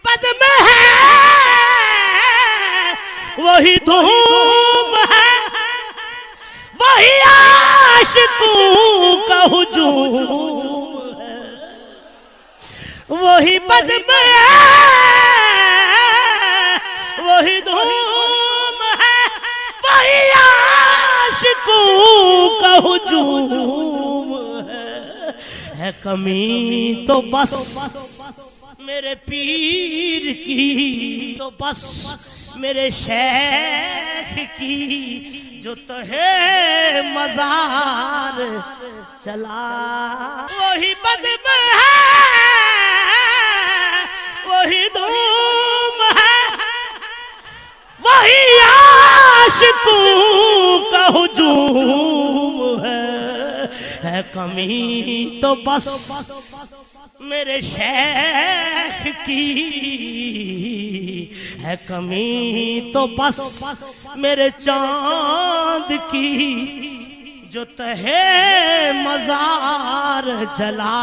بزم ہے وہی دھوم ہے وہی عاشقوں کا ہجوم ہے وہی بزم ہے وہی دھوم ہے وہی عاشقوں کا ہجوم ہے کمی تو بس میرے پیر کی تو بس میرے شیخ کی جو تہے مزار چلا وہی بزم ہے وہی دھوم ہے وہی عاشقوں کا ہجوم ہے کمی تو بس میرے شیخ کی ہے کمی تو بس میرے چاند کی جو تہے مزار جلا